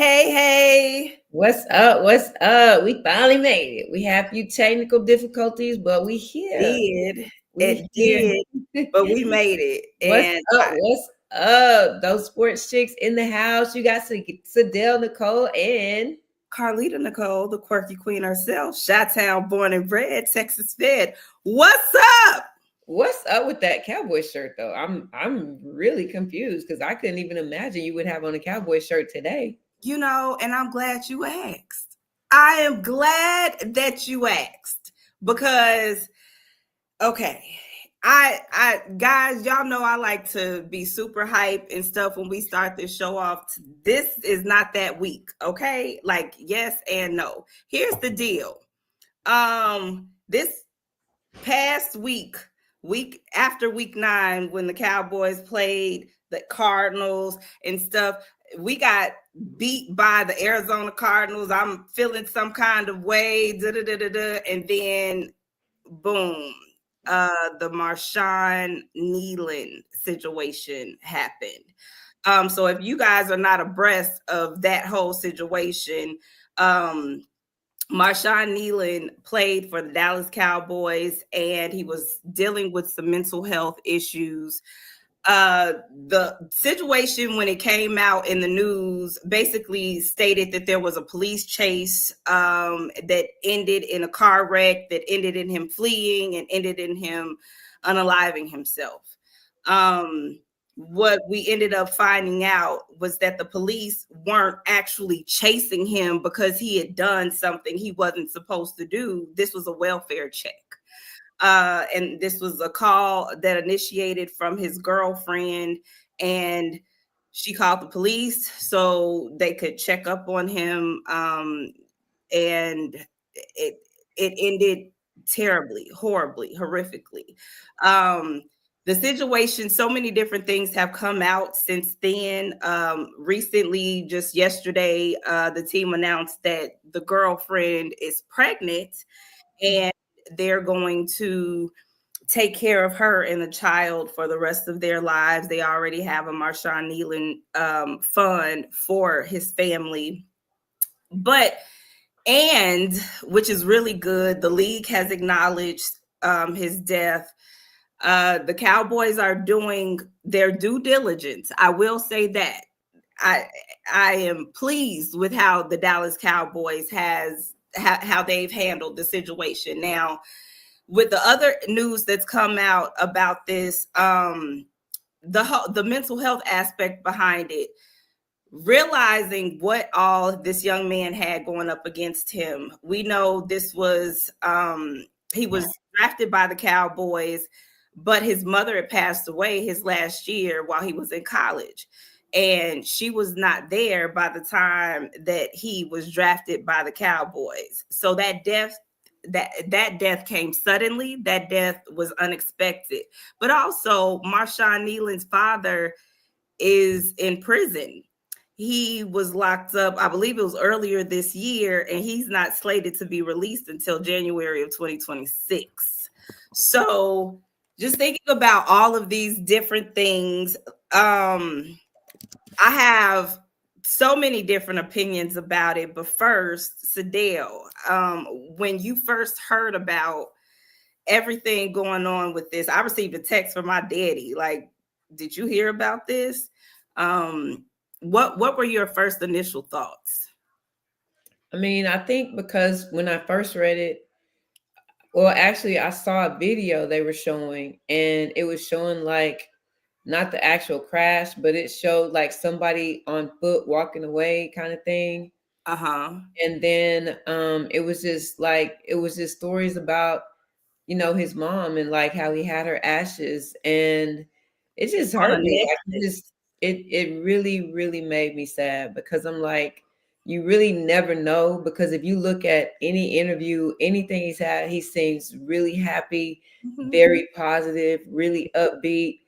Hey, hey. What's up? What's up? We finally made it. We have a few technical difficulties, but we here. Did. We It here. did, but we made it. What's And up? What's up? Those sports chicks in the house. You got Sadell, Nicole, and Carlita Nicole, the quirky queen herself, Chi-Town born and bred, Texas fed. What's up? what's up with that cowboy shirt though? I'm really confused because I couldn't even imagine you would have on a cowboy shirt today. And I'm glad you asked. I am glad that you asked because okay. I guys, y'all know I like to be super hype and stuff when we start this show off. This is not that week, okay? Like yes and no. Here's the deal. This past week after week 9 when the Cowboys played the Cardinals and stuff, we got beat by the Arizona Cardinals. I'm feeling some kind of way, and then boom, the Marshawn Nealon situation happened. So if you guys are not abreast of that whole situation, Marshawn Nealon played for the Dallas Cowboys and he was dealing with some mental health issues. The situation when it came out in the news basically stated that there was a police chase that ended in a car wreck, that ended in him fleeing and ended in him unaliving himself. What we ended up finding out was that the police weren't actually chasing him because he had done something he wasn't supposed to do. This was a welfare check. And this was a call that initiated from his girlfriend, and she called the police so they could check up on him. And it ended terribly, horribly, horrifically. The situation, so many different things have come out since then. Recently, just yesterday, the team announced that the girlfriend is pregnant and they're going to take care of her and the child for the rest of their lives. They already have a Marshawn Nealon fund for his family. And which is really good, the league has acknowledged his death. The Cowboys are doing their due diligence. I will say that. I am pleased with how the Dallas Cowboys how they've handled the situation. Now, with the other news that's come out about this, the mental health aspect behind it, realizing what all this young man had going up against him. We know this was he was drafted by the Cowboys, but his mother had passed away his last year while he was in college. And she was not there by the time that he was drafted by the Cowboys. So that death came suddenly. That death was unexpected. But also, Marshawn Nealon's father is in prison. He was locked up, I believe it was earlier this year, and he's not slated to be released until January of 2026. So just thinking about all of these different things, I have so many different opinions about it. But first, Sadell, when you first heard about everything going on with this, I received a text from my daddy. Like, did you hear about this? What were your first initial thoughts? I mean, I think because when I first read it, well, actually, I saw a video they were showing, and it was showing like not the actual crash, but it showed like somebody on foot walking away kind of thing. Uh-huh. And then it was just stories about, his mom and like how he had her ashes, and it just On a hurt me. Like necklace. it really, really made me sad because I'm like, you really never know, because if you look at any interview, anything he's had, he seems really happy, Mhm. very positive, really upbeat,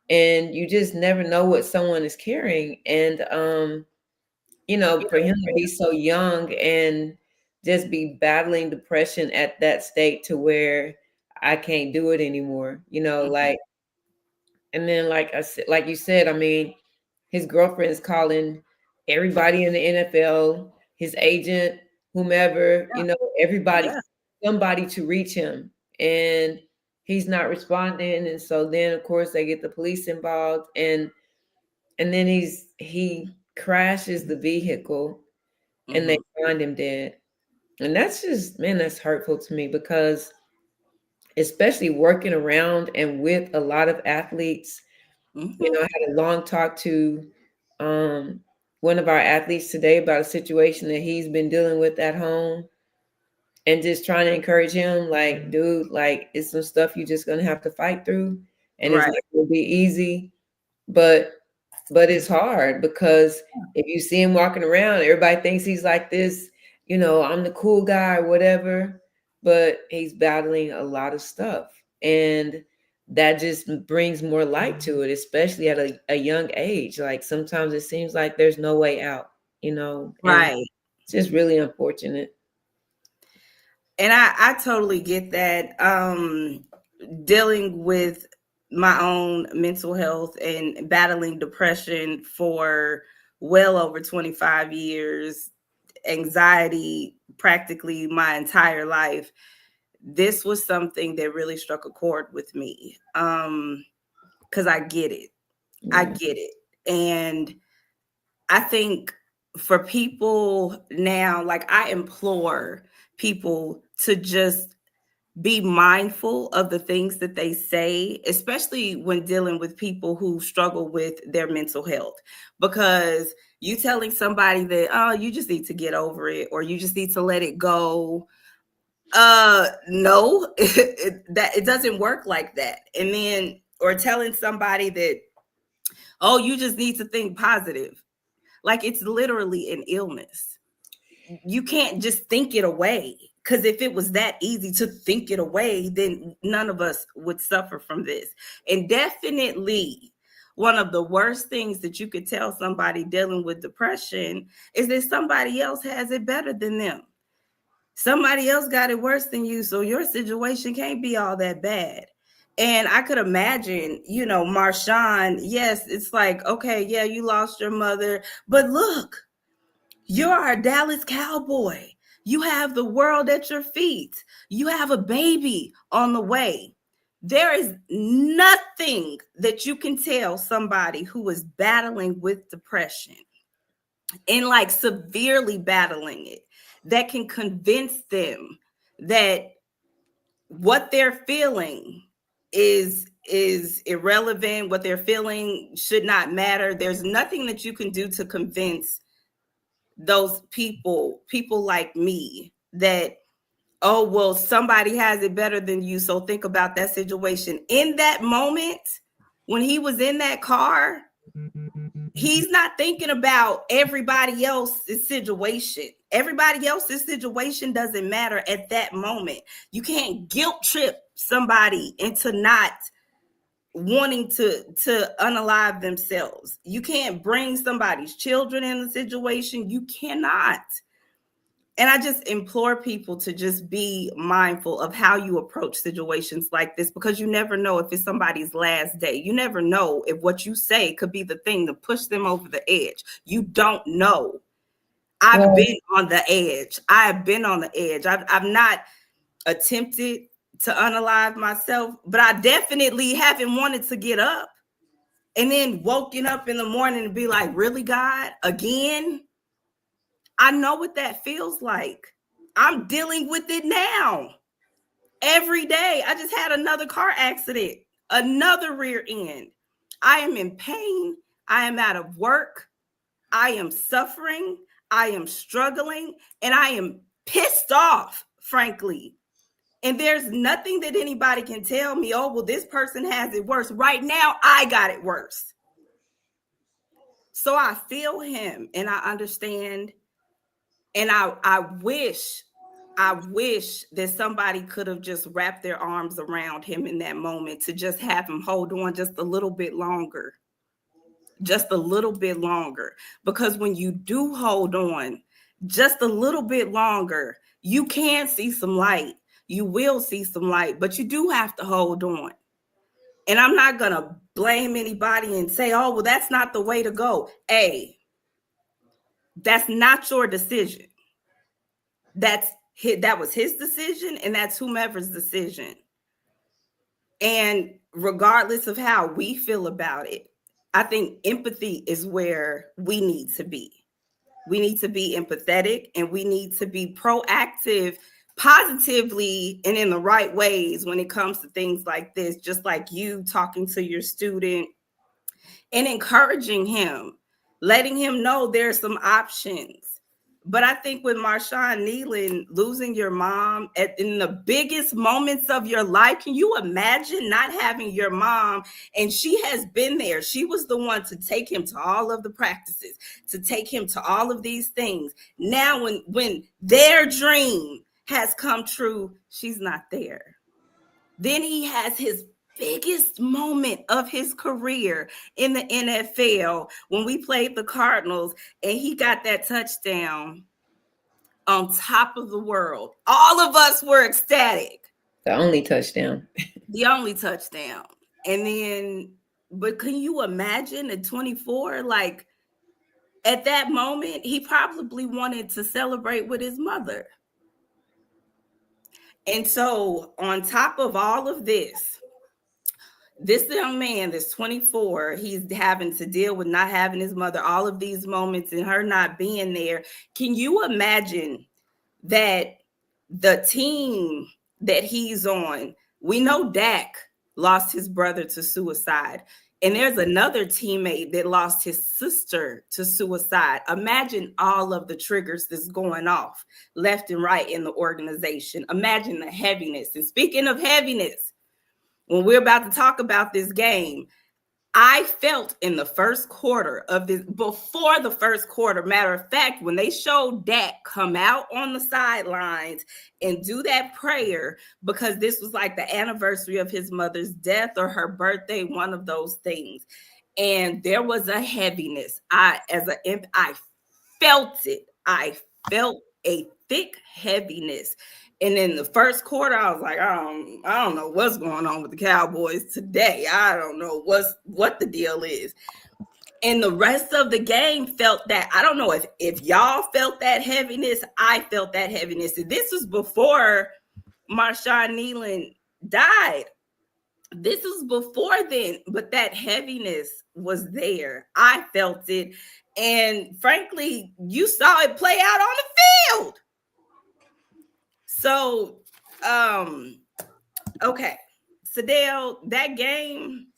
and you just never know what someone is carrying. And for him to be so young and just be battling depression at that state to where I can't do it anymore, like, and then like I said, like you said, I mean, his girlfriend is calling everybody in the NFL, his agent, whomever, everybody, Yeah. somebody to reach him. And he's not responding. And so then of course they get the police involved, and then he crashes the vehicle and they Mhm. find him dead. And that's just, man, that's hurtful to me because especially working around and with a lot of athletes, I Mhm. had a long talk to um, one of our athletes today about a situation that he's been dealing with at home, and just trying to encourage him, like, dude, like, it's some stuff you're just gonna have to fight through, and it's Right. not gonna be easy, but it's hard because if you see him walking around, everybody thinks he's like this, I'm the cool guy or whatever, but he's battling a lot of stuff. And that just brings more light to it, especially at a young age. Like sometimes it seems like there's no way out, and Right. it's just really unfortunate. And I totally get that. Dealing with my own mental health and battling depression for well over 25 years, anxiety practically my entire life, this was something that really struck a chord with me. Because I get it. I Yeah. get it. And I think for people now, like I implore people to just be mindful of the things that they say, especially when dealing with people who struggle with their mental health. Because you telling somebody that, oh, you just need to get over it or you just need to let it go. No, that it doesn't work like that. And then, or telling somebody that, oh, you just need to think positive. Like it's literally an illness. You can't just think it away. Because if it was that easy to think it away, then none of us would suffer from this. And definitely, one of the worst things that you could tell somebody dealing with depression is that somebody else has it better than them. Somebody else got it worse than you, so your situation can't be all that bad. And I could imagine, Marshawn, yes, it's like, okay, yeah, you lost your mother, but look, you're a Dallas Cowboy. You have the world at your feet. You have a baby on the way. There is nothing that you can tell somebody who is battling with depression and like severely battling it that can convince them that what they're feeling is irrelevant, what they're feeling should not matter. There's nothing that you can do to convince those people like me that, oh, well, somebody has it better than you, so think about that situation. In that moment when he was in that car, he's not thinking about everybody else's situation. Everybody else's situation doesn't matter at that moment. You can't guilt trip somebody into not wanting to unalive themselves. You can't bring somebody's children in the situation. You cannot. And I just implore people to just be mindful of how you approach situations like this, because you never know if it's somebody's last day. You never know if what you say could be the thing to push them over the edge. You don't know. I've Well, been on the edge. I've been on the edge. I've not attempted to unalive myself, but I definitely haven't wanted to get up and then woken up in the morning and be like, really, God, again? I know what that feels like. I'm dealing with it now. Every day. I just had another car accident, another rear end. I am in pain. I am out of work. I am suffering. I am struggling. And I am pissed off, frankly. And there's nothing that anybody can tell me, oh, well, this person has it worse. Right now, I got it worse. So I feel him and I understand. And I wish that somebody could have just wrapped their arms around him in that moment to just have him hold on just a little bit longer. Just a little bit longer. Because when you do hold on just a little bit longer, you can see some light. You will see some light, but you do have to hold on. And I'm not going to blame anybody and say, oh, well, that's not the way to go. Hey, That's not your decision. That was his decision, and that's whomever's decision. And regardless of how we feel about it, I think empathy is where we need to be. We need to be empathetic, and we need to be proactive positively and in the right ways when it comes to things like this, just like you talking to your student and encouraging him, letting him know there's some options. But I think with Marshawn Nealon, losing your mom in the biggest moments of your life, can you imagine not having your mom? And she has been there. She was the one to take him to all of the practices, to take him to all of these things. Now, when their dream has come true, she's not there. Then he has his biggest moment of his career in the NFL when we played the Cardinals and he got that touchdown on top of the world. All of us were ecstatic. The only touchdown. The only touchdown. And then, but can you imagine at 24? Like at that moment, he probably wanted to celebrate with his mother. And so, on top of all of this young man that's 24, he's having to deal with not having his mother, all of these moments and her not being there. Can you imagine that the team that he's on, we know Dak lost his brother to suicide. And there's another teammate that lost his sister to suicide. Imagine all of the triggers that's going off left and right in the organization. Imagine the heaviness. And speaking of heaviness, when we're about to talk about this game, I felt in the first quarter of this, before the first quarter, matter of fact, when they showed Dak come out on the sidelines and do that prayer, because this was like the anniversary of his mother's death or her birthday, one of those things. And there was a heaviness. I felt it. I felt a thick heaviness. And in the first quarter, I was like, I don't know what's going on with the Cowboys today. I don't know what the deal is. And the rest of the game felt that. I don't know if y'all felt that heaviness. I felt that heaviness. And this was before Marshawn Nealon died. This was before then, but that heaviness was there. I felt it. And frankly, you saw it play out on the field. So, okay. Sadell, that game.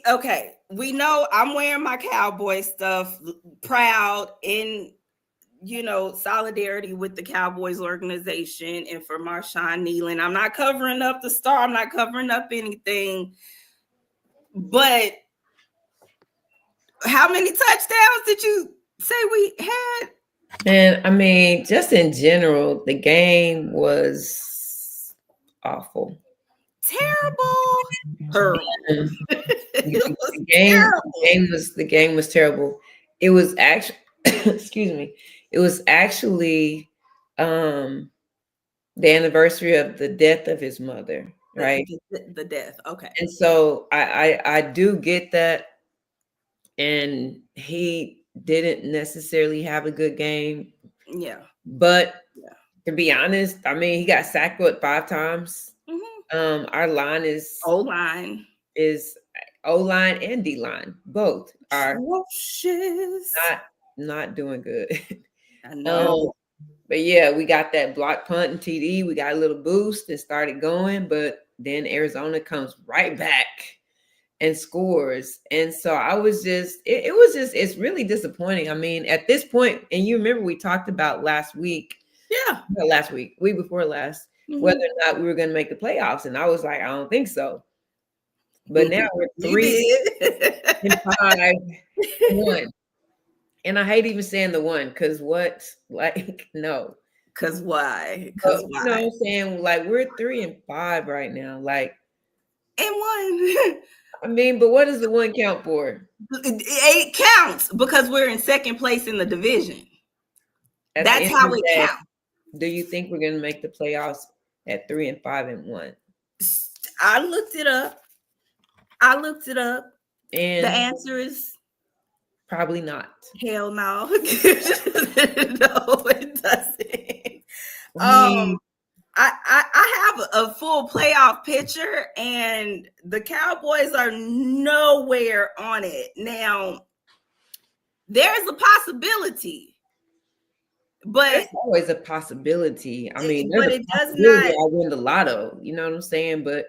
Okay. We know I'm wearing my Cowboy stuff, proud in, solidarity with the Cowboys organization and for Marshawn Nealon. I'm not covering up the star. I'm not covering up anything. But how many touchdowns did you say we had? And I mean, just in general, the game was awful. Terrible. The game was terrible. It was actually excuse me. It was actually the anniversary of the death of his mother, right? The death. Okay. And so I do get that. And he didn't necessarily have a good game. Yeah. But to be honest, I mean, he got sacked 5 times. Mm-hmm. Our line is O-line and D-line. Both are not doing good. I know. But yeah, we got that block punt and TD. We got a little boost and started going, but then Arizona comes right back and scores. And so I was just, it's really disappointing. I mean, at this point, and you remember we talked about last week. Yeah. Week before last, whether or not we were going to make the playoffs. And I was like, I don't think so. But now we're 3-5-1. And I hate even saying the one, because no. Because why? You know what I'm saying? Like, we're 3-5 right now. Like, and 1. I mean, but what does the 1 count for? It counts because we're in second place in the division. That's how it counts. Do you think we're going to make the playoffs at 3-5-1? I looked it up. And the answer is Probably not. Hell no. No, it doesn't. I Um, mean, I have a full playoff picture, and the Cowboys are nowhere on it. Now, there's a possibility, but there's always a possibility. I mean, there's a it does possibility not, I win the lotto. You know what I'm saying? But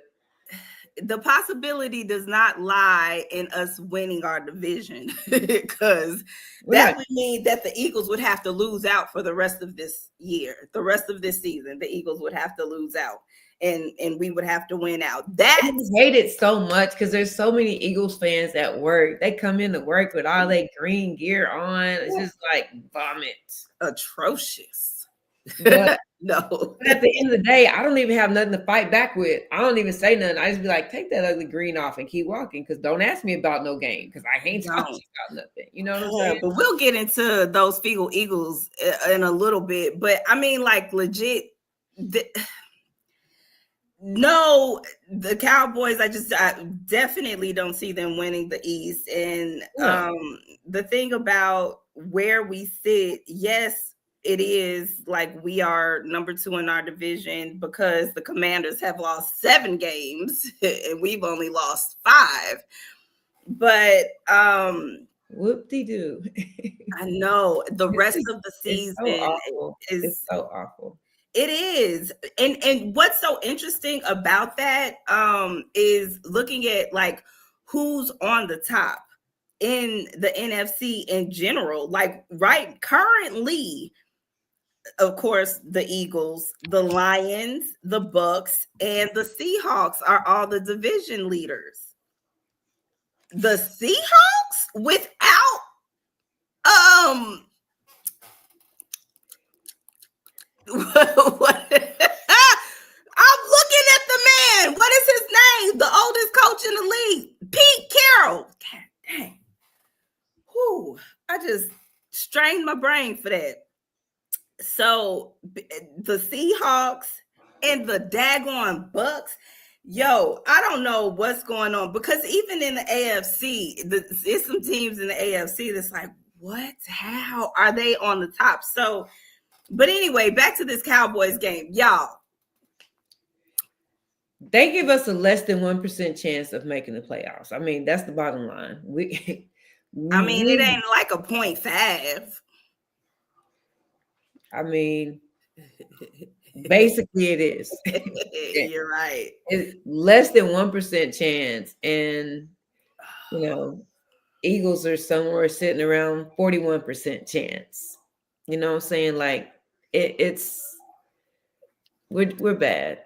the possibility does not lie in us winning our division, because we're that not. would mean that the Eagles would have to lose out for the rest of this year, the rest of this season. The Eagles would have to lose out, and we would have to win out. I That hate it so much because there's so many Eagles fans at work. They come into work with all their green gear on. It's just like vomit. atrocious. But No. But at the end of the day, I don't even have nothing to fight back with. I don't even say nothing. I just be like, take that ugly green off and keep walking. Because don't ask me about no game. Because I ain't talking Don't. about nothing. You know what I'm saying? But we'll get into those Feagle Eagles in a little bit. But I mean, like, legit, no, the Cowboys, I definitely don't see them winning the East. And Yeah. the thing about where we sit, yes, it is like we are number 2 in our division because the Commanders have lost 7 games and we've only lost 5. But Whoop-de-doo. I know the It's rest just, of the it's so season awful. It's is, so awful. it is. And what's so interesting about that is looking at like who's on the top in the NFC in general. Like right currently, of course, the Eagles, the Lions, the Bucks, and the Seahawks are all the division leaders. The Seahawks without um what? I'm looking at the man. What is his name? The oldest coach in the league, Pete Carroll. God dang. Whew. I just strained my brain for that. So the Seahawks and the daggone Bucks. Yo, I don't know what's going on because even in the AFC, there's some teams in the AFC that's like, what? How are they on the top? So, but anyway, back to this Cowboys game, y'all. They give us a less than 1% chance of making the playoffs. I mean, that's the bottom line. I mean, it ain't like a 0.5. I mean, basically it is. You're right. It's less than 1% chance. And, you know, Eagles are somewhere sitting around 41% chance. You know what I'm saying? Like we're bad.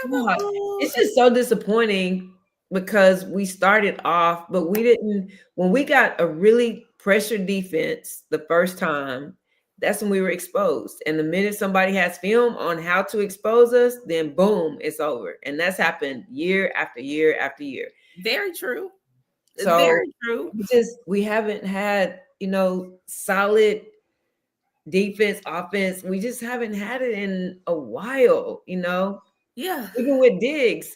Yeah, It's just so disappointing because we started off, but we didn't. When we got a really pressured defense the first time, that's when we were exposed. And the minute somebody has film on how to expose us, then boom, it's over. And that's happened year after year after year. very true. So Very true. we haven't had, solid defense, offense. We just haven't had it in a while, Yeah. even with Diggs.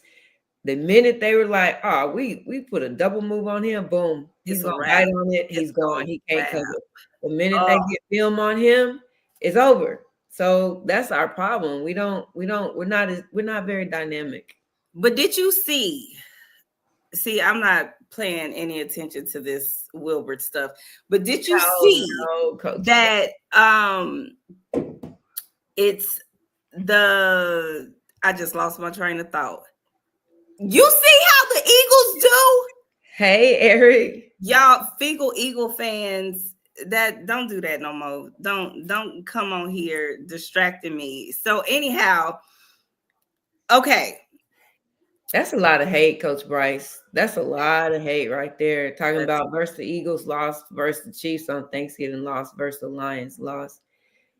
The minute they were like, oh, we put a double move on him, boom, he's It's a gonna wrap. bite on it, It's he's gone, a he can't wrap. cover. The minute they Oh, get film on him, it's over. So that's our problem. We're not very dynamic. but did you see? See, I'm not paying any attention to this Wilbert stuff, but did you see No, coach. that it's the I just lost my train of thought. You see how the Eagles do? Hey, Eric. Y'all Eagle fans, that don't do that no more. Don't come on here distracting me. So anyhow, okay. That's a lot of hate, Coach Bryce. That's a lot of hate right there. Talking about versus the Eagles lost versus the Chiefs on Thanksgiving lost versus the Lions lost.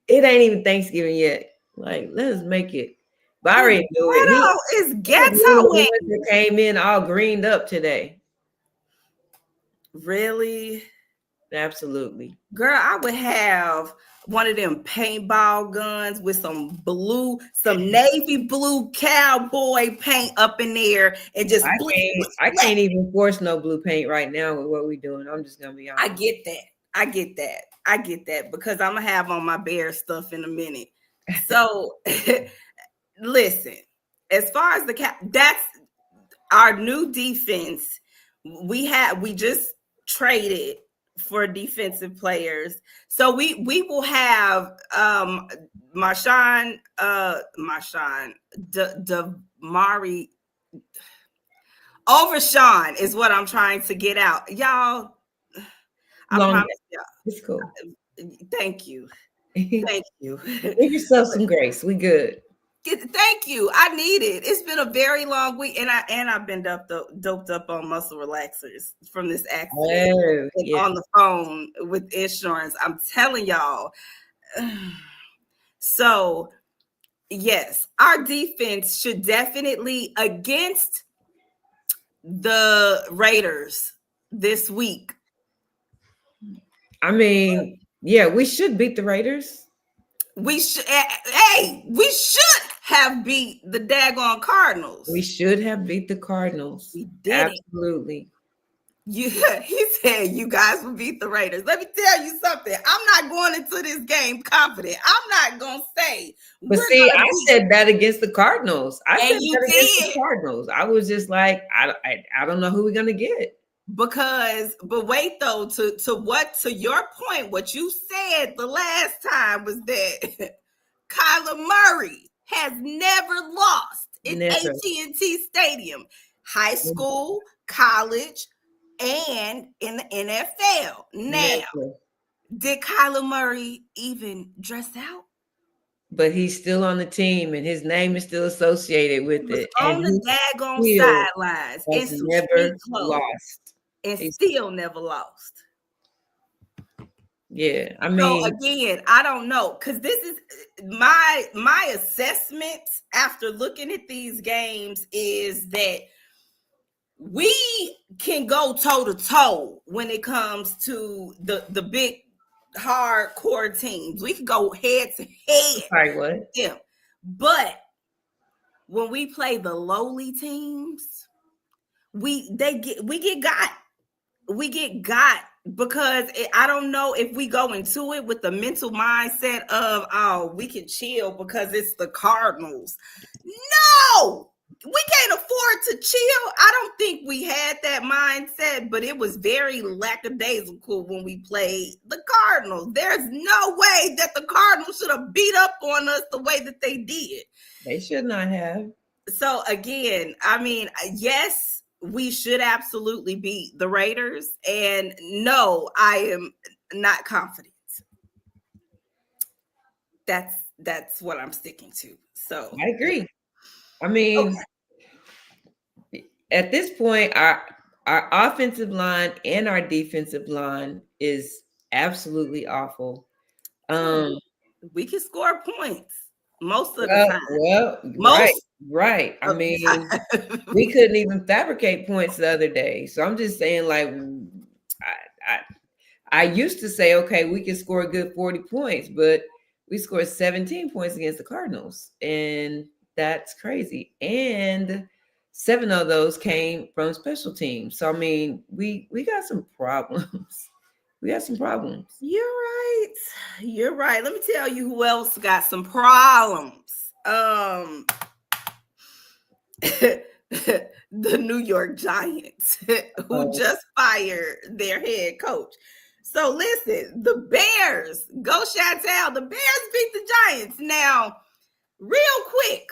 It ain't even Thanksgiving yet. Like, let's make it. But I already knew it. Ghetto is The ghettoing. ones that came in all greened up today. Really? Absolutely. Girl, I would have one of them paintball guns with some navy blue cowboy paint up in there and just I can't even force no blue paint right now with what we're doing. I'm just gonna be I honest. get that. I get that. I get that because I'm gonna have on my bear stuff in a minute. So listen, as far as that's our new defense. We just traded for defensive players. So we will have Marshawn Mari over Sean is what I'm trying to get out. Y'all, I Long, promise y'all. it's cool. Thank you. Give Thank you. yourself some grace. We good. Thank you. I need it. It's been a very long week, and I've been doped up on muscle relaxers from this accident Oh, and yeah. on the phone with insurance. I'm telling y'all. So yes, our defense should definitely against the Raiders this week. I mean, yeah, we should beat the Raiders. We should. Hey, we should have beat the daggone Cardinals. We should have beat the Cardinals. We did it. Absolutely. He said you guys will beat the Raiders. Let me tell you something. I'm not going into this game confident. I'm not gonna say But we're see, gonna I beat. said that against the Cardinals. I said And you that against the did. Cardinals. I was just like, I don't know who we're gonna get. But wait though, to your point, what you said the last time was that Kyler Murray has never lost in Never. AT&T Stadium, high school, college, and in the NFL. Now, Never. did Kyler Murray even dress out? But he's still on the team, and his name is still associated with He was it. on And the he daggone still sidelines in has some street never clothes lost. and He's, still never lost. yeah, I So mean, again, I don't know because this is my assessment after looking at these games is that we can go toe to toe when it comes to the big hardcore teams. We can go head to head sorry, with what? them, but when we play the lowly teams, we get got. We get got because I don't know if we go into it with the mental mindset of, oh, we can chill because it's the Cardinals. No, we can't afford to chill. I don't think we had that mindset, but it was very lackadaisical when we played the Cardinals. There's no way that the Cardinals should have beat up on us the way that they did. They should not have. So again, I mean, yes, we should absolutely beat the Raiders. And no, I am not confident. That's what I'm sticking to. So I agree. I mean, at this point, our offensive line and our defensive line is absolutely awful. We can score points most of the Well, time. well, Most right. I of the mean, time. we couldn't even fabricate points the other day. So I'm just saying, like, I used to say, okay, we can score a good 40 points, but we scored 17 points against the Cardinals, and that's crazy. And 7 of those came from special teams. So I mean, we got some problems. We got some problems. You're right. You're right. Let me tell you who else got some problems. The New York Giants, who just fired their head coach. So listen, the Bears, go Chantel. The Bears beat the Giants. Now, real quick,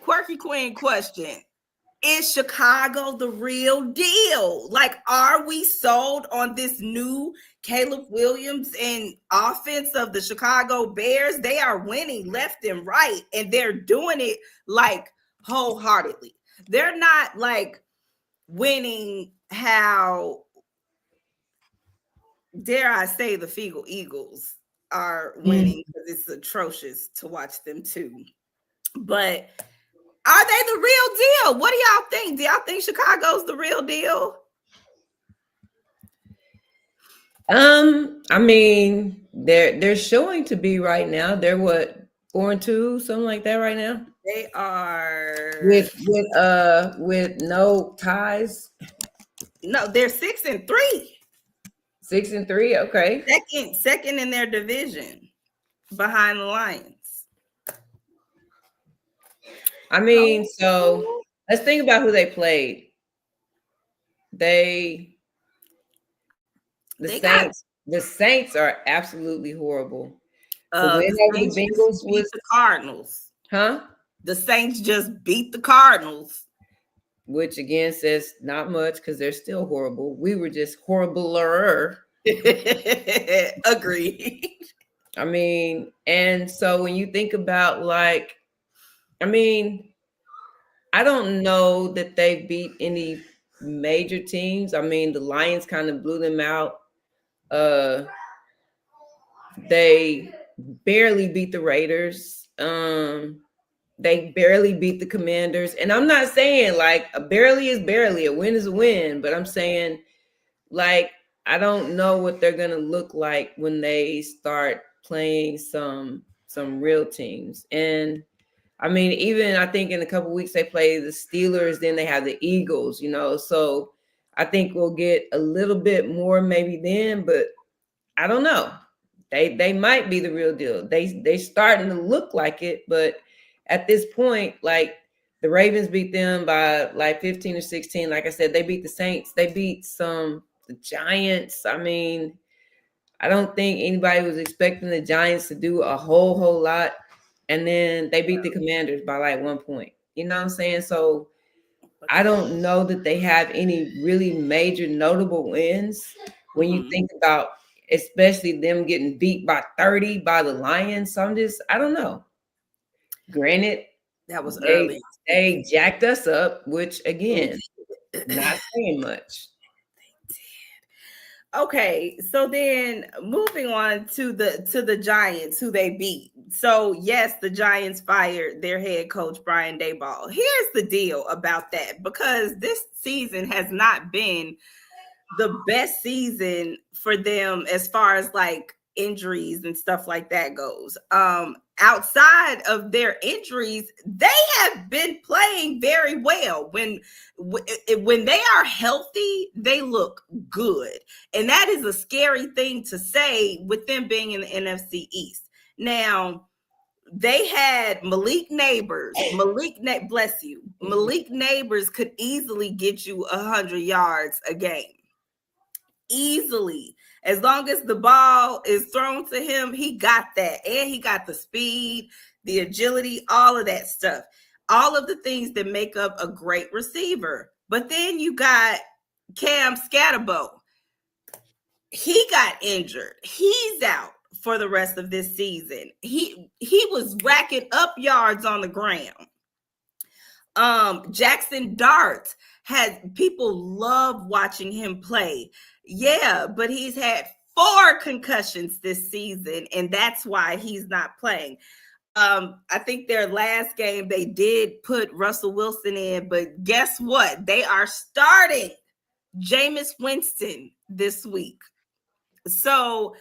quirky queen question. Is Chicago the real deal? Like, are we sold on this new Caleb Williams and offense of the Chicago Bears? They are winning left and right, and they're doing it like wholeheartedly. They're not like winning how, dare I say, the Feagle Eagles are winning because it's atrocious to watch them too. But are they the real deal? What do y'all think? Do y'all think Chicago's the real deal? I mean, they're showing to be right now. They're what, 4-2, something like that right now. They are With no ties. no, they're 6-3. 6-3. Okay. Second in their division behind the Lions. I mean, so Oh, let's think about who they played. They the they got Saints. The Saints are absolutely horrible. The win the over the Saints Bengals just beat was, the Cardinals. huh? The Saints just beat the Cardinals. Which again says not much because they're still horrible. We were just horribler. Agreed. I mean, and so when you think about like, I mean, I don't know that they beat any major teams. I mean, the Lions kind of blew them out. Uh they barely beat the Raiders. They barely beat the Commanders. And I'm not saying like a barely is barely, a win is a win, but I'm saying like I don't know what they're gonna look like when they start playing some real teams. And I mean, even I think in a couple weeks they play the Steelers, then they have the Eagles, So I think we'll get a little bit more maybe then, but I don't know. They might be the real deal. They starting to look like it, but at this point, like the Ravens beat them by like 15 or 16. Like I said, they beat the Saints. They beat the Giants. I mean, I don't think anybody was expecting the Giants to do a whole lot. And then they beat the Commanders by like 1 point. You know what I'm saying? So I don't know that they have any really major notable wins when you Mhm. think about especially them getting beat by 30 by the Lions. So I don't know. Granted, That was they early. they jacked us up, which They again, not saying much. Okay, so then moving on to the Giants who they beat. So yes, the Giants fired their head coach Brian Daboll. Here's the deal about that, because this season has not been the best season for them as far as like injuries and stuff like that goes. Outside of their injuries, they have been playing very well. When they are healthy, they look good. And that is a scary thing to say with them being in the NFC East. Now, they had Malik Neighbors. Bless you. Malik Neighbors could easily get you 100 yards a game, easily. As long as the ball is thrown to him, he got that. And he got the speed, the agility, all of that stuff. All of the things that make up a great receiver. But then you got Cam Scatterbo. He got injured. He's out for the rest of this season. He was racking up yards on the ground. Jackson Dart had people love watching him play. Yeah, but he's had 4 concussions this season, and that's why he's not playing. I think their last game they did put Russell Wilson in, but guess what? They are starting Jameis Winston this week. So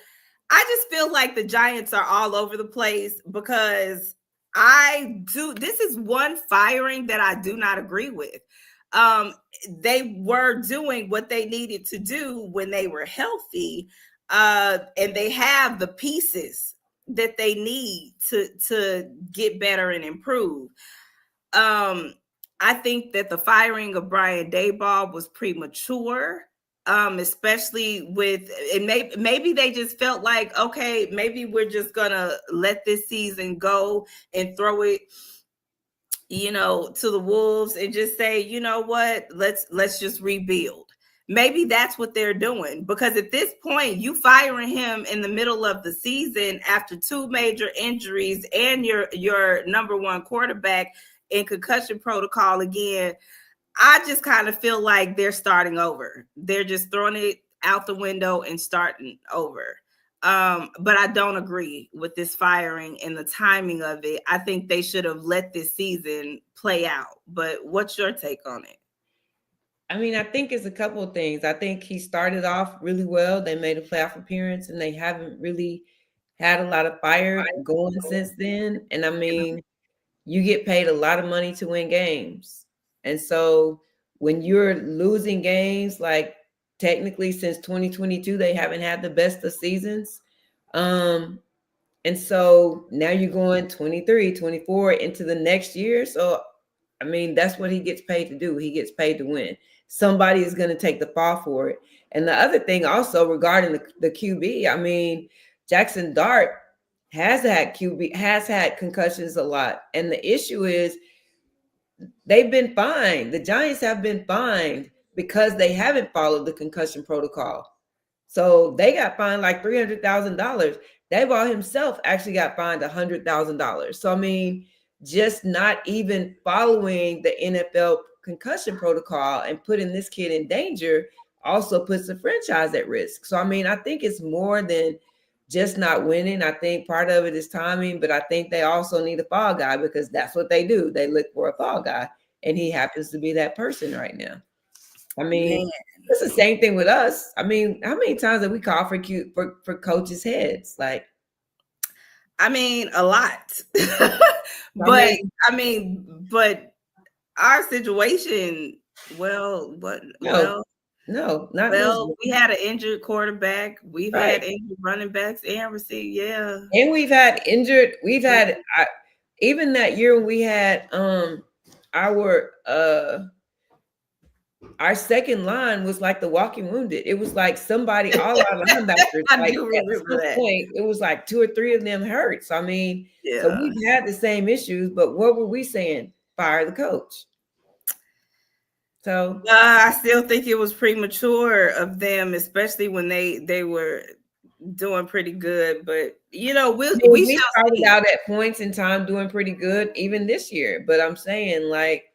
I just feel like the Giants are all over the place, because this is one firing that I do not agree with. Um, they were doing what they needed to do when they were healthy, and they have the pieces that they need to get better and improve. Um, I think that the firing of Brian Daboll was premature, especially with, and maybe they just felt like, okay, maybe we're just gonna let this season go and throw it, to the wolves, and just say, you know what, let's just rebuild. Maybe that's what they're doing, because at this point, you firing him in the middle of the season after 2 major injuries and your number one quarterback in concussion protocol again. I just kind of feel like they're starting over. They're just throwing it out the window and starting over. But I don't agree with this firing and the timing of it. I think they should have let this season play out. But what's your take on it? I mean, I think it's a couple of things. I think he started off really well. They made a playoff appearance, and they haven't really had a lot of fire going since then. And I mean, you get paid a lot of money to win games. And so when you're losing games, like technically since 2022, they haven't had the best of seasons. Um, and so now you're going 23, 24 into the next year. So, I mean, that's what he gets paid to do. He gets paid to win. Somebody is going to take the fall for it. And the other thing also regarding the QB, I mean, Jackson Dart has had concussions a lot. And the issue is they've been fined. The Giants have been fined because they haven't followed the concussion protocol. So they got fined like $300,000. Dayball himself actually got fined $100,000. So I mean, just not even following the NFL concussion protocol and putting this kid in danger also puts the franchise at risk. So I mean, I think it's more than just not winning. I think part of it is timing, but I think they also need a fall guy because that's what they do. They look for a fall guy, and he happens to be that person right now. I mean, Man, it's the same thing with us. I mean, how many times have we called for coaches' heads? Like, I mean, a lot. I But mean, but our situation, well, what no, no, not well, usually. we had an injured quarterback. We've Right. had injured running backs and receive. Yeah. And we've had even that year when we had our our second line was like the walking wounded. It was like somebody, all our linebackers, I like do at remember some that. point, it was like two or three of them hurt. So I mean, so Yeah. we've had the same issues, but what were we saying? Fire the coach. So I still think it was premature of them, especially when they were doing pretty good. But I mean, we we shall started see. out at points in time doing pretty good, even this year. But I'm saying, like,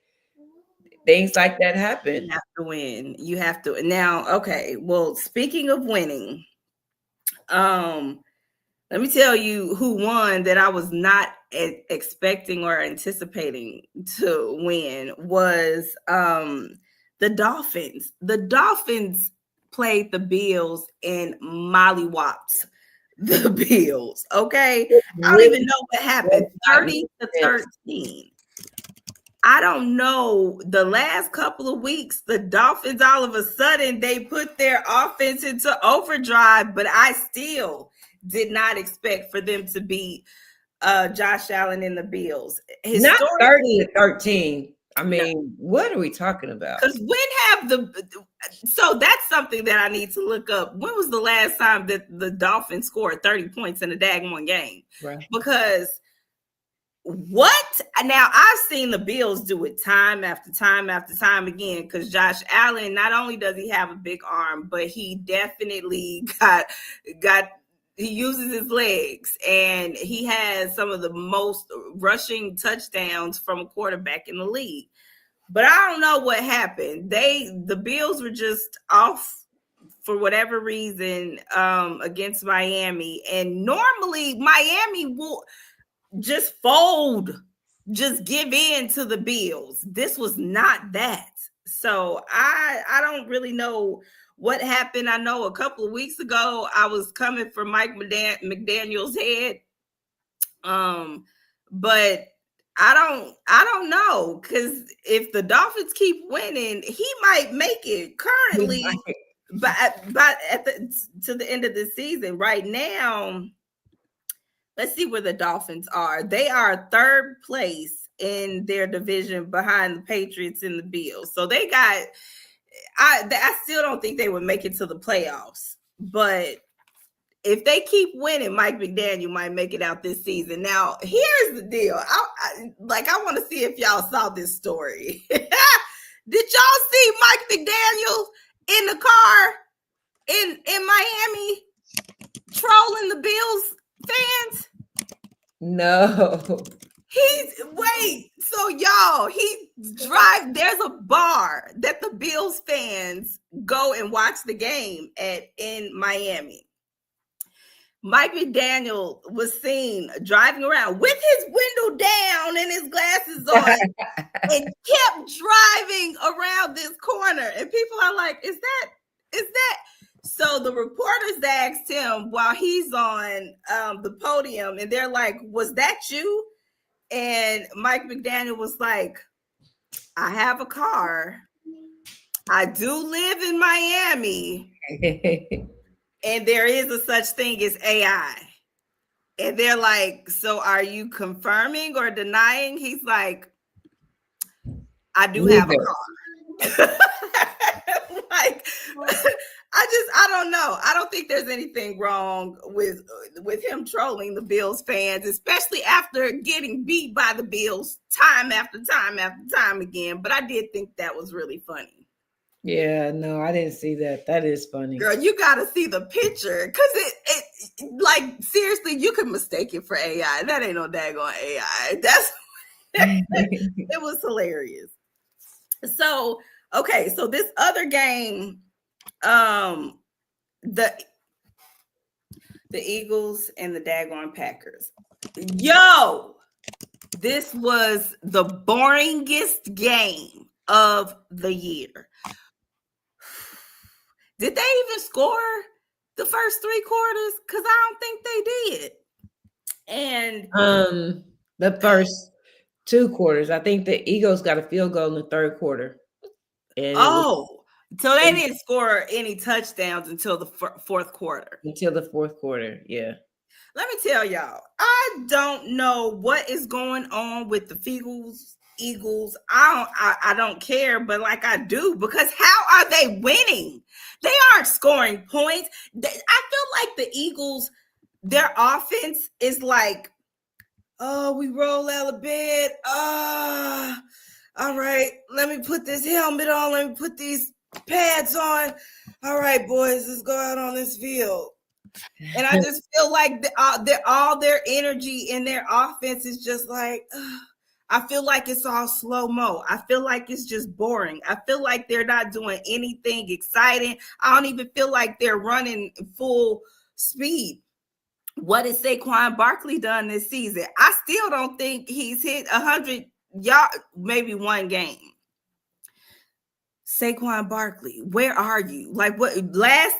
things like that happen. You have to win. You have to now. Okay. Well, speaking of winning, um, let me tell you who won that I was not expecting or anticipating to win was the Dolphins. The Dolphins played the Bills and mollywopped the Bills. Okay. I don't even Really know what does happened. not make 30 to sense. 13. I don't know. The last couple of weeks, the Dolphins all of a sudden they put their offense into overdrive, but I still did not expect for them to beat Josh Allen and the Bills. Not 30 Historically, to 13. I no. mean, what are we talking about? Because when have so that's something that I need to look up. When was the last time that the Dolphins scored 30 points in a daggone game? Right. Because what? Now I've seen the Bills do it time after time after time again because Josh Allen, not only does he have a big arm, but he definitely got he uses his legs and he has some of the most rushing touchdowns from a quarterback in the league. But I don't know what happened. The Bills were just off for whatever reason against Miami. And normally Miami will just fold, just give in to the Bills. This was not that. So I don't really know what happened. I know a couple of weeks ago I was coming for Mike McDaniel's head. But I don't know because if the Dolphins keep winning, he might make it currently. But at the to the end of the season, right now, let's see where the Dolphins are. They are third place in their division behind the Patriots and the Bills. So they got. I still don't think they would make it to the playoffs, but if they keep winning, Mike McDaniel might make it out this season. Now, here's the deal. I want to see if y'all saw this story. Did y'all see Mike McDaniel in the car in Miami trolling the Bills fans? No. So y'all, there's a bar that the Bills fans go and watch the game in Miami. Mike McDaniel was seen driving around with his window down and his glasses on and kept driving around this corner. And people are like, is that? So the reporters asked him while he's on the podium, and they're like, was that you? And Mike McDaniel was like, I have a car. I do live in Miami, and there is a such thing as AI. And they're like, so are you confirming or denying? He's like, I do have a car. Like, I don't know. I don't think there's anything wrong with him trolling the Bills fans, especially after getting beat by the Bills time after time after time again. But I did think that was really funny. Yeah, no, I didn't see that. That is funny. Girl, you gotta see the picture because it like seriously, you could mistake it for AI. That ain't no daggone AI. That's it was hilarious. So okay, so this other game, the Eagles and the daggone Packers. Yo, this was the boringest game of the year. Did they even score the first 3 quarters? Because I don't think they did. And the first 2 quarters, I think the Eagles got a field goal in the third quarter. And so they didn't score any touchdowns until the fourth quarter. Until the fourth quarter, yeah. Let me tell y'all, I don't know what is going on with the Eagles. I don't care, but like I do, because how are they winning? They aren't scoring points. I feel like the Eagles, their offense is like, oh, we roll out of bed. All right, let me put this helmet on. Let me put these pads on. All right, boys, let's go out on this field. And I just feel like all their energy in their offense is just like, I feel like it's all slow-mo. I feel like it's just boring. I feel like they're not doing anything exciting. I don't even feel like they're running full speed. What has Saquon Barkley done this season? I still don't think he's hit 100 yards, maybe one game. Saquon Barkley, where are you? Like what last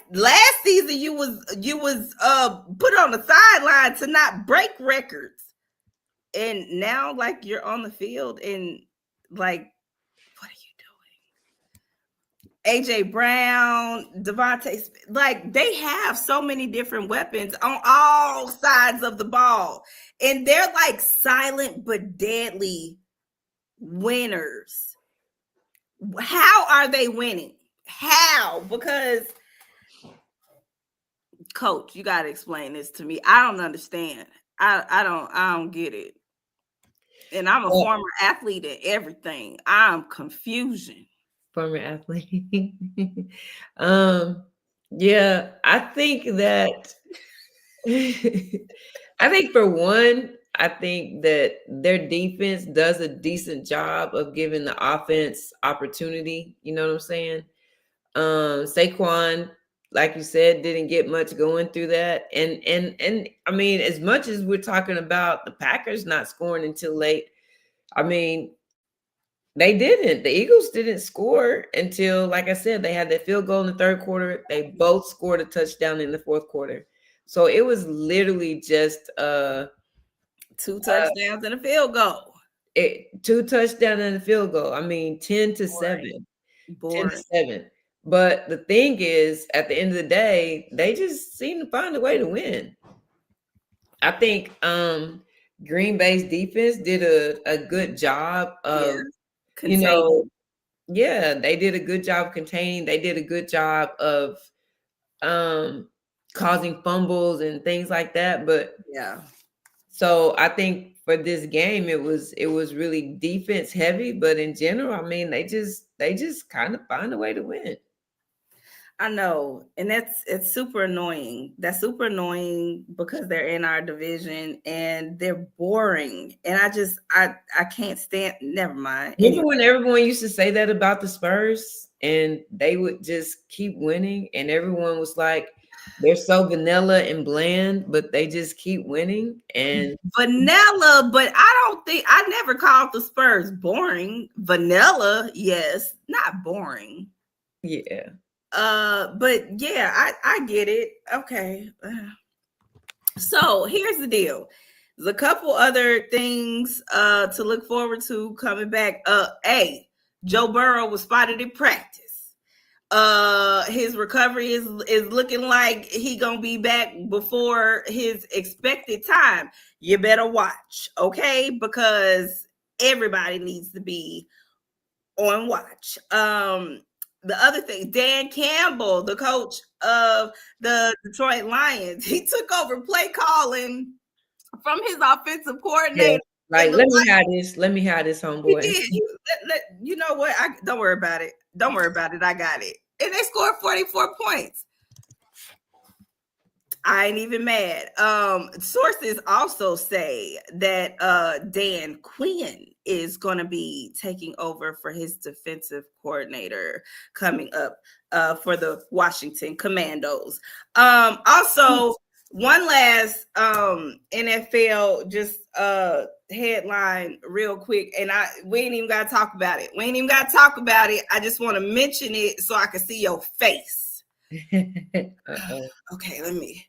season you was put on the sideline to not break records. And now like you're on the field and like what are you doing? AJ Brown, Devontae, like they have so many different weapons on all sides of the ball. And they're like silent but deadly winners. How are they winning? How? Because coach, you got to explain this to me. I don't understand. I don't get it. And I'm a former athlete and everything. I'm confusion. Former athlete. Yeah, I think that I think for one, I think that their defense does a decent job of giving the offense opportunity. You know what I'm saying? Saquon, like you said, didn't get much going through that. And I mean, as much as we're talking about the Packers not scoring until late, I mean, they didn't. The Eagles didn't score until, like I said, they had that field goal in the third quarter. They both scored a touchdown in the fourth quarter. So it was literally just 2 touchdowns and a field goal. 2 touchdowns and a field goal. I mean, 10-7. Boring. 10-7. But the thing is, at the end of the day, they just seem to find a way to win. I think Green Bay's defense did a good job of, containing. They did a good job of containing. They did a good job of causing fumbles and things like that. But yeah. So I think for this game, it was really defense heavy, but in general, I mean, they just kind of find a way to win. I know, and it's super annoying. That's super annoying because they're in our division and they're boring. And I can't stand. Never mind. Remember when everyone used to say that about the Spurs, and they would just keep winning, and everyone was like, they're so vanilla and bland, but they just keep winning. And Vanilla, but I never called the Spurs boring. Vanilla, yes, not boring. yeah. But yeah, I get it. Okay. So here's the deal. There's a couple other things to look forward to coming back. Joe Burrow was spotted in practice. His recovery is looking like he gonna be back before his expected time. You better watch, okay? Because everybody needs to be on watch. The other thing, Dan Campbell, the coach of the Detroit Lions, he took over play calling from his offensive Yeah. coordinator. Like, let me have this. Let me have this, He homeboy. did. You know what? Don't worry about it. Don't worry about it. I got it. And they scored 44 points. I ain't even mad. Sources also say that Dan Quinn is going to be taking over for his defensive coordinator coming up for the Washington Commandos. Also, one last NFL just headline real quick, and we ain't even got to talk about it. We ain't even got to talk about it. I just want to mention it so I can see your face. Okay, let me.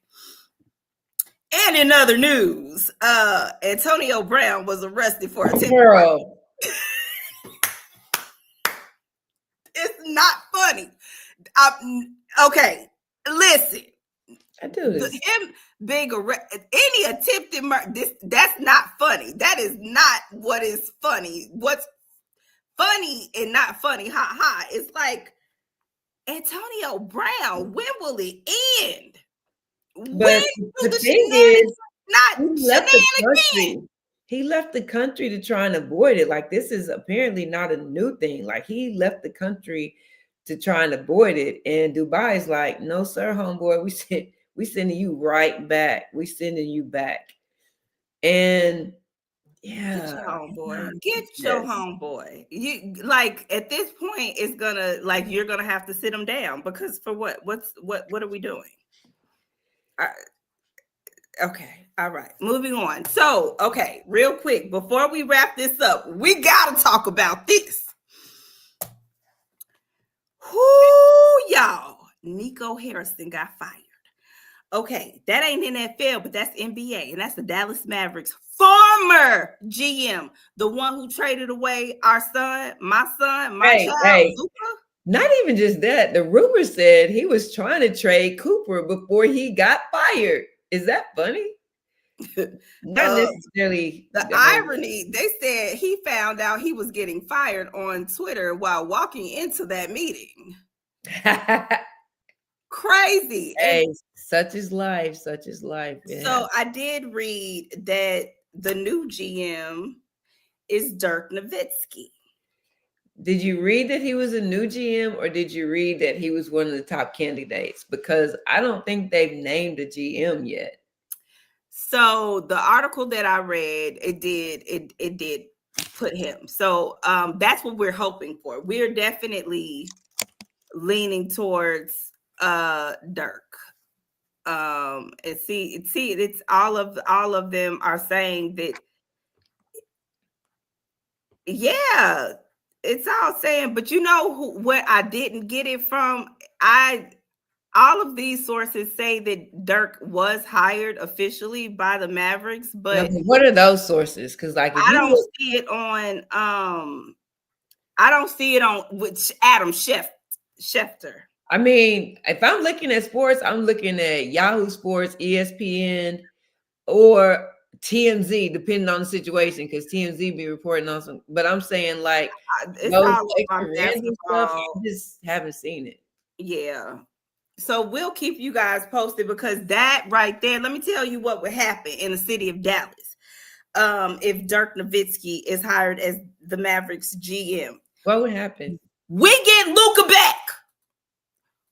And in other news, Antonio Brown was arrested for attempted murder. It's not funny. Okay, listen. I do this. Him being arrested, any attempted murder, that's not funny. That is not what is funny. What's funny and not funny, ha ha. It's like, Antonio Brown, when will it end? But the thing is, he left the country. He left the country to try and avoid it. Like, this is apparently not a new thing. Like, he left the country to try and avoid it. And Dubai is like, no, sir, homeboy, we sending you right back. We sending you back. And yeah, get your homeboy. Get your homeboy. You like at this point, it's gonna like you're gonna have to sit him down because for what? What are we doing? Okay, all right, moving on. So, okay, real quick before we wrap this up, we gotta talk about this. Whoo, y'all! Nico Harrison got fired. Okay, that ain't NFL, but that's NBA, and that's the Dallas Mavericks former GM, the one who traded away our son, my child, Luka. Not even just that. The rumor said he was trying to trade Cooper before he got fired. Is that funny? Not necessarily. The irony, they said he found out he was getting fired on Twitter while walking into that meeting. Crazy. Hey, such is life. Such is life. Yeah. So I did read that the new GM is Dirk Nowitzki. Did you read that he was a new GM, or did you read that he was one of the top candidates? Because I don't think they've named a GM yet. So the article that I read, it did put him. So that's what we're hoping for. We're definitely leaning towards Dirk. And see, it's all of them are saying that. Yeah, it's all saying, but you know what I didn't get it from? All of these sources say that Dirk was hired officially by the Mavericks, but what are those sources? Because like I don't see it on with Adam Schefter. I mean, if I'm looking at sports, I'm looking at Yahoo Sports, ESPN, or TMZ, depending on the situation, because TMZ be reporting on some. But I'm saying like it's all random stuff. I just haven't seen it. Yeah. So we'll keep you guys posted because that right there, let me tell you what would happen in the city of Dallas if Dirk Nowitzki is hired as the Mavericks GM. What would happen? We get Luka back.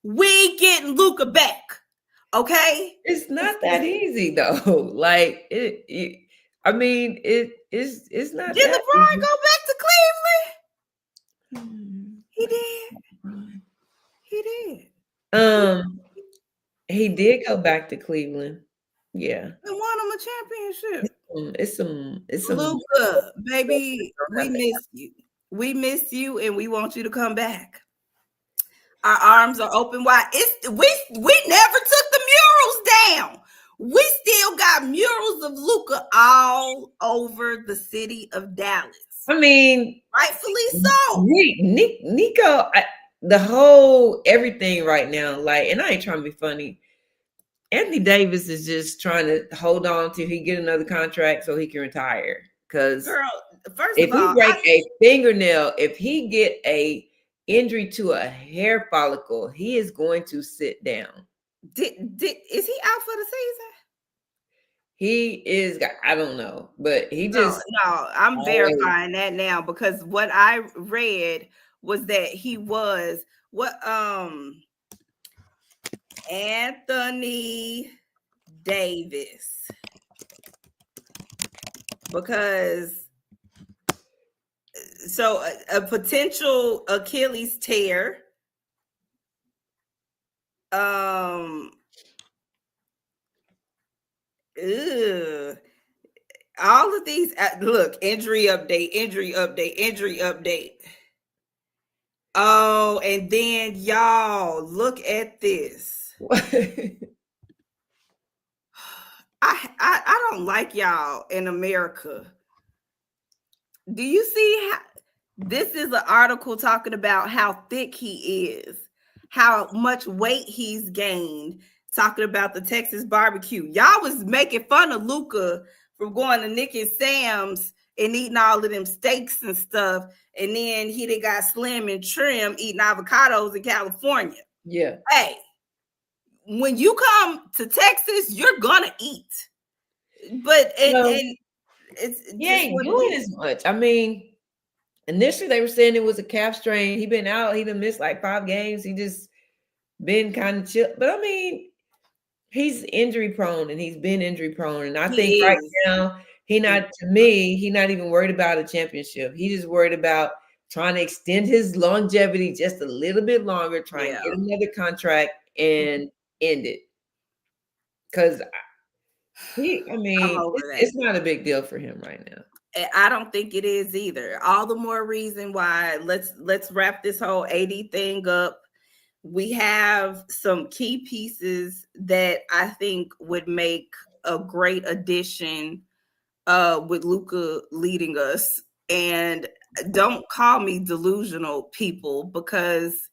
We getting Luka back. Okay? It's not that easy though. Like I mean, it's not. Did LeBron go back to Cleveland? He did. He did. He did go back to Cleveland. Yeah. And won him a championship. It's some Luca, baby, we miss you. We miss you, and we want you to come back. Our arms are open wide. We never took the murals down. We still got murals of Luca all over the city of Dallas. I mean, Rightfully so. Nico, the whole everything right now, like, and I ain't trying to be funny. Anthony Davis is just trying to hold on till he get another contract so he can retire. Because Girl, first if of he all, break a fingernail, if he get a injury to a hair follicle, he is going to sit down. Is he out for the season? He is, I don't know, but he No, just I'm always. verifying that now because what I read was that he was Anthony Davis, because so a potential Achilles tear, ugh. All of these, look, injury update, injury update, injury update. Oh, and then y'all look at this. I don't like y'all in America. Do you see how this is an article talking about how thick he is, how much weight he's gained, talking about the Texas barbecue. Y'all was making fun of Luca from going to Nick and Sam's and eating all of them steaks and stuff, and then he done got slim and trim eating avocados in California. Yeah. Hey, when you come to Texas, you're gonna eat. But and it's he just ain't what it doing is. as much. I mean, initially they were saying it was a calf strain. He been out. He done missed like 5 games. He just been kind of chill. But I mean, he's injury prone and he's been injury prone. And I think He right is. now he not even worried about a championship. He just worried about trying to extend his longevity just a little bit longer, trying to get another contract and end it. Because it's not a big deal for him right now. I don't think it is either. All the more reason why let's wrap this whole AD thing up. We have some key pieces that I think would make a great addition with Luca leading us. And don't call me delusional, people, because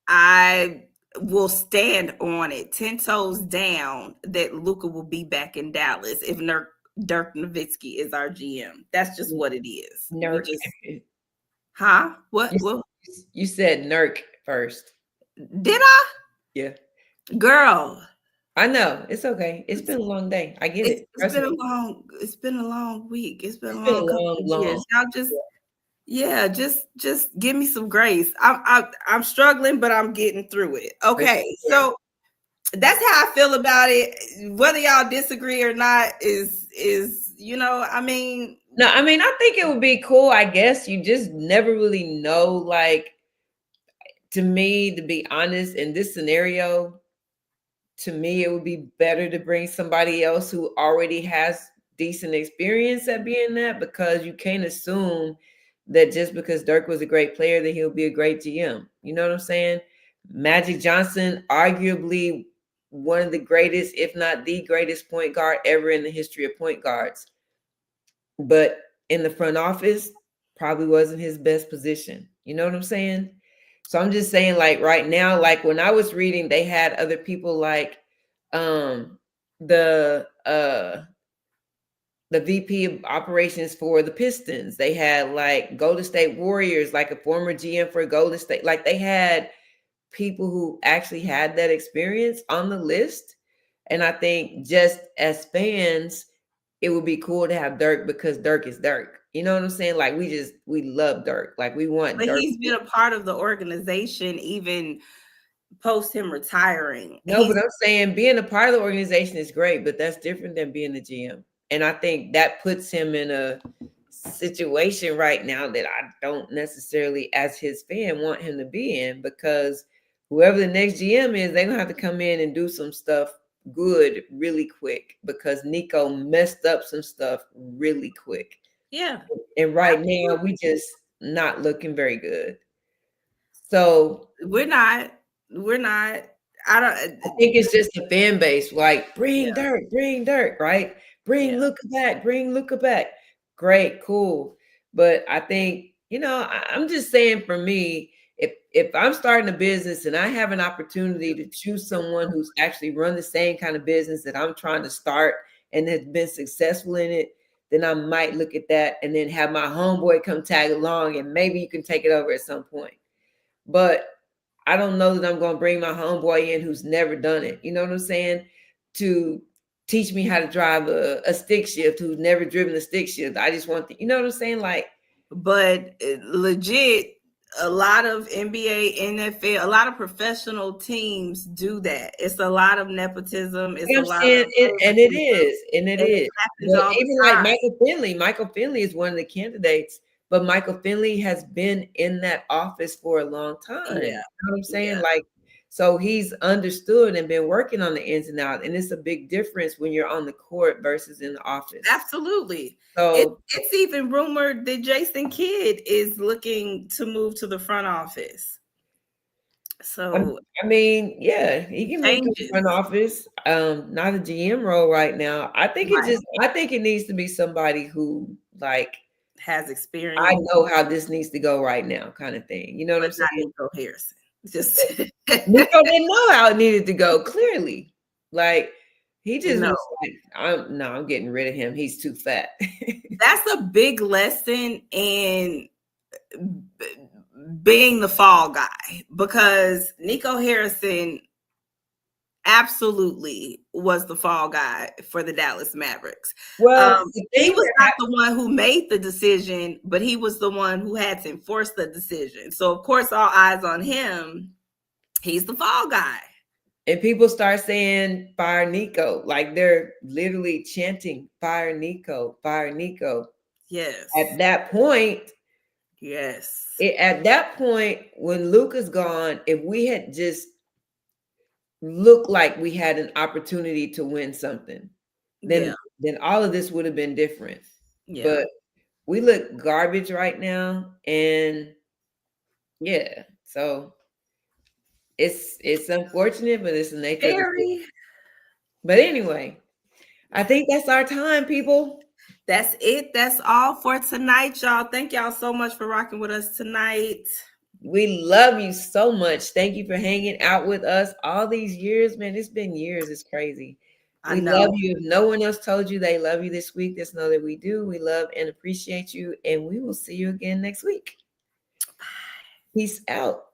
I will stand on it 10 toes down that Luca will be back in Dallas if Dirk Nowitzki is our GM. That's just what it is. Nurk. Huh? What? You said Nurk first. Did I? Yeah. Girl. I know. It's okay. It's been a long day. I get it. It's been a long week. It's been a long couple of years. Y'all just give me some grace. I'm struggling, but I'm getting through it. Okay. So that's how I feel about it. Whether y'all disagree or not is I mean. No, I mean, I think it would be cool. I guess you just never really know. Like, to me, to be honest, in this scenario, to me, it would be better to bring somebody else who already has decent experience at being that, because you can't assume that just because Dirk was a great player that he'll be a great GM. You know what I'm saying? Magic Johnson, arguably one of the greatest, if not the greatest point guard ever in the history of point guards. But in the front office, probably wasn't his best position. You know what I'm saying? So I'm just saying, like, right now, like when I was reading, they had other people like the VP of operations for the Pistons. They had like Golden State Warriors, like a former GM for Golden State. Like, they had people who actually had that experience on the list. And I think just as fans, it would be cool to have Dirk, because Dirk is Dirk. You know what I'm saying? Like, we love Dirk. Like, we want But Dirk. He's been a part of the organization even post him retiring. No, but I'm saying being a part of the organization is great, but that's different than being the GM. And I think that puts him in a situation right now that I don't necessarily, as his fan, want him to be in, because whoever the next GM is, they're gonna have to come in and do some stuff good really quick because Nico messed up some stuff really quick. Yeah, And right now we absolutely. just not looking very good. So We're not. We're not. I don't. I think it's just the fan base, like Yeah, Bring Dirk, right? Bring yeah. Luca back, bring Luca back. Great, cool. But I think, I'm just saying for me, if I'm starting a business and I have an opportunity to choose someone who's actually run the same kind of business that I'm trying to start and has been successful in it, then I might look at that and then have my homeboy come tag along and maybe you can take it over at some point. But I don't know that I'm going to bring my homeboy in who's never done it. You know what I'm saying? To teach me how to drive a stick shift, who's never driven a stick shift. I just want you know what I'm saying? Like, But legit, a lot of NBA, NFL, a lot of professional teams do that. It's a lot of nepotism. It's a I'm lot of saying it, and it favoritism, is, and it and it is. happens But all the even like time. Michael Finley is one of the candidates, but Michael Finley has been in that office for a long time. You Yeah, know what I'm saying? yeah, Like, so he's understood and been working on the ins and outs, and it's a big difference when you're on the court versus in the office. absolutely. So It's even rumored that Jason Kidd is looking to move to the front office. So I mean, yeah, he can move to the changes, front office. Not a GM role right now. right? I think it needs to be somebody who like Has I experience, know how this needs to go right now, kind of thing. You know what but I'm not saying? Nico Harrison. Just Nico didn't know how it needed to go, clearly. Like he just no. was like, I'm getting rid of him. He's too fat. That's a big lesson in being the fall guy, because Nico Harrison absolutely was the fall guy for the Dallas Mavericks. Well, the He thing was that not the one who made the decision, but he was the one who had to enforce the decision. So of course, all eyes on him. He's the fall guy. and people start saying fire Nico, like they're literally chanting fire Nico, fire Nico. Yes. At that point, Yes. when Luca's gone, if we had just looked like we had an opportunity to win something, Yeah. then all of this would have been different. Yeah. But we look garbage right now, and yeah, so it's unfortunate, but it's the nature of the business. Very. But anyway, I think that's our time, people. That's it. That's all for tonight, y'all. Thank y'all so much for rocking with us tonight. We love you so much. Thank you for hanging out with us all these years, man. It's been years. It's crazy. I We love know. you. If no one else told you they love you this week, just know that we do. We love and appreciate you, and we will see you again next week. Peace out.